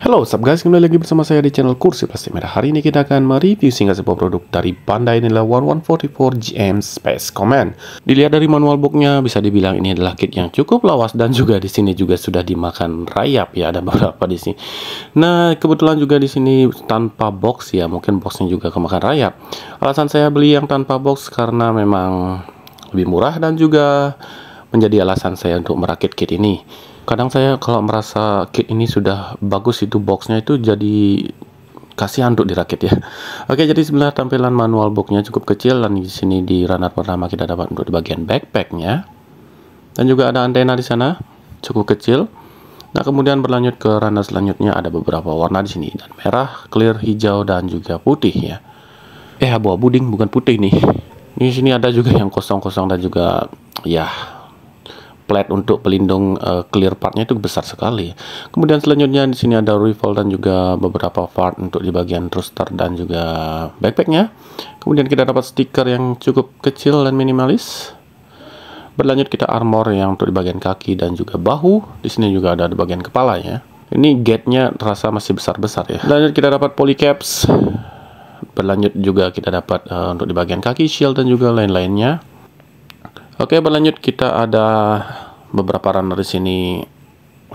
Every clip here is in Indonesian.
Halo, sup guys, kembali lagi bersama saya di channel Kursi Plastik Merah. Hari ini kita akan mereview singgah sebuah produk dari Bandai. Inilah 1144 GM Space Command. Dilihat dari manual booknya, bisa dibilang ini adalah kit yang cukup lawas dan juga di sini juga sudah dimakan rayap ya, ada beberapa di sini. Nah, kebetulan juga di sini tanpa box ya, mungkin boxnya juga kemakan rayap. Alasan saya beli yang tanpa box karena memang lebih murah dan juga menjadi alasan saya untuk merakit kit ini. Kadang saya kalau merasa kit ini sudah bagus, itu boxnya itu jadi kasihan untuk dirakit ya. Oke, jadi sebelah tampilan manual booknya cukup kecil, dan di sini di runner pertama kita dapat untuk di bagian backpacknya, dan juga ada antena di sana cukup kecil. Nah, kemudian berlanjut ke runner selanjutnya, ada beberapa warna di sini, dan merah, clear, hijau, dan juga putih ya. Abu-abu ding, bukan putih nih. Di sini ada juga yang kosong-kosong dan juga ya plate untuk pelindung clear partnya itu besar sekali. Kemudian selanjutnya di sini ada rifle dan juga beberapa part untuk di bagian thruster dan juga backpacknya. Kemudian kita dapat stiker yang cukup kecil dan minimalis. Berlanjut kita armor yang untuk di bagian kaki dan juga bahu. Di sini juga ada di bagian kepalanya. Ini gate-nya terasa masih besar-besar ya. Lanjut kita dapat polycaps. Berlanjut juga kita dapat untuk di bagian kaki, shield dan juga lain-lainnya. Oke, berlanjut kita ada beberapa runner di sini.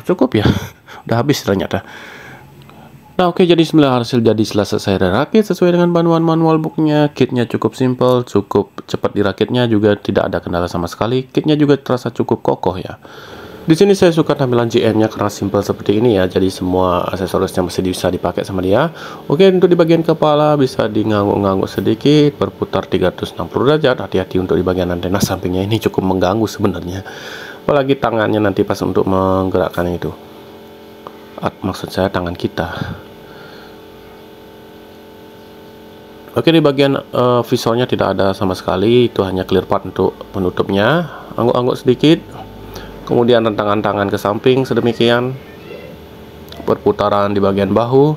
Cukup ya, udah habis ternyata. Nah, oke, jadi hasil jadi selesai saya rakit sesuai dengan panduan manual booknya. Kitnya cukup simple, cukup cepat dirakitnya, juga tidak ada kendala sama sekali. Kitnya juga terasa cukup kokoh ya. Di sini saya suka tampilan GM-nya karena simple seperti ini ya. Jadi semua aksesorisnya masih bisa dipakai sama dia. Oke, untuk di bagian kepala bisa dingangguk-ngangguk sedikit, berputar 360 derajat. Hati-hati untuk di bagian antena sampingnya, ini cukup mengganggu sebenarnya. Apalagi tangannya nanti pas untuk menggerakkan itu. Maksud saya tangan kita. Oke, di bagian visornya tidak ada sama sekali. Itu hanya clear part untuk penutupnya. Angguk-angguk sedikit. Kemudian rentangan tangan ke samping sedemikian, perputaran di bagian bahu.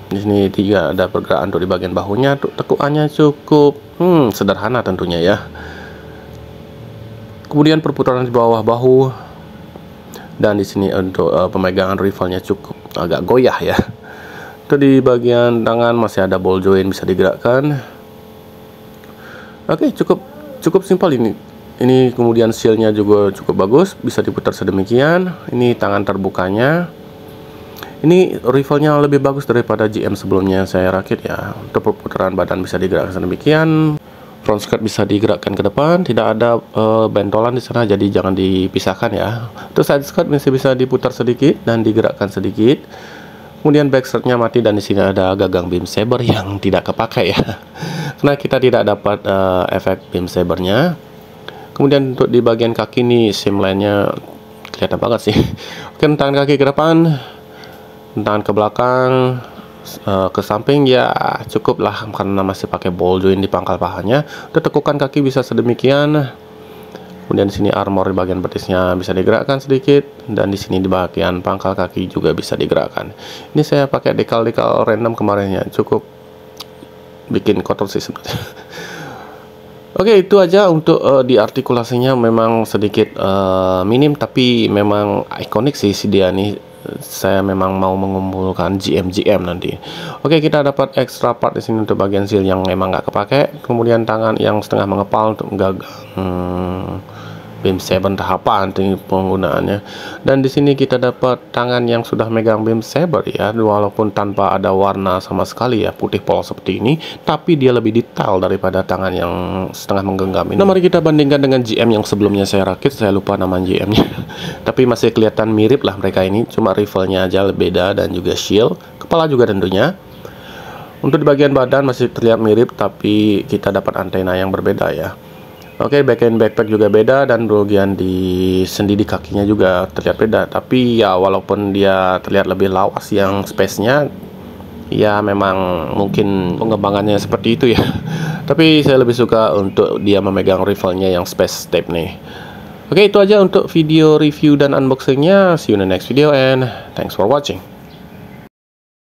Di sini juga ada pergerakan untuk di bagian bahunya. Tekukannya cukup sederhana tentunya ya. Kemudian perputaran di bawah bahu, dan di sini untuk pemegangan rifle-nya cukup agak goyah ya. Itu di bagian tangan masih ada ball joint bisa digerakkan. Oke, cukup simpel ini. Ini kemudian seal-nya juga cukup bagus, bisa diputar sedemikian. Ini tangan terbukanya. Ini rifle-nya lebih bagus daripada GM sebelumnya saya rakit ya. Untuk perputaran badan bisa digerakkan sedemikian. Front skirt bisa digerakkan ke depan, tidak ada bentolan di sana, jadi jangan dipisahkan ya. Terus side skirt masih bisa diputar sedikit dan digerakkan sedikit. Kemudian back skirt-nya mati, dan di sini ada gagang beam saber yang tidak kepakai ya. Karena kita tidak dapat efek beam sabernya. Kemudian untuk di bagian kaki nih, seam line-nya kelihatan banget sih. Oke, tangan kaki ke depan, tangan ke belakang, ke samping ya cukup lah, karena masih pakai ball joint di pangkal pahanya. Untuk tekukan kaki bisa sedemikian. Kemudian di sini armor di bagian betisnya bisa digerakkan sedikit, dan di sini di bagian pangkal kaki juga bisa digerakkan. Ini saya pakai dekal-dekal random kemarin ya, cukup bikin kotor sih sebenarnya. Oke, itu aja untuk di artikulasinya, memang sedikit minim, tapi memang ikonik sih si dia nih. Saya memang mau mengumpulkan GM nanti. Oke, kita dapat extra part di sini untuk bagian seal yang memang nggak kepake. Kemudian tangan yang setengah mengepal untuk gagang beam saber tahapan tinggi penggunaannya. Dan di sini kita dapat tangan yang sudah megang beam saber ya, walaupun tanpa ada warna sama sekali ya, putih polos seperti ini, tapi dia lebih detail daripada tangan yang setengah menggenggam ini. Nah, mari kita bandingkan dengan GM yang sebelumnya saya rakit. Saya lupa nama GM-nya. Tapi masih kelihatan mirip lah mereka ini, cuma rifle-nya aja beda dan juga shield, kepala juga tentunya. Untuk di bagian badan masih terlihat mirip, tapi kita dapat antena yang berbeda ya. Oke, backpack juga beda, dan bagian di sendi di kakinya juga terlihat beda. Tapi ya walaupun dia terlihat lebih lawas yang space-nya, ya memang mungkin pengembangannya seperti itu ya. Tapi saya lebih suka untuk dia memegang rifle-nya yang space tape nih. Oke, itu aja untuk video review dan unboxing-nya. See you in the next video and thanks for watching.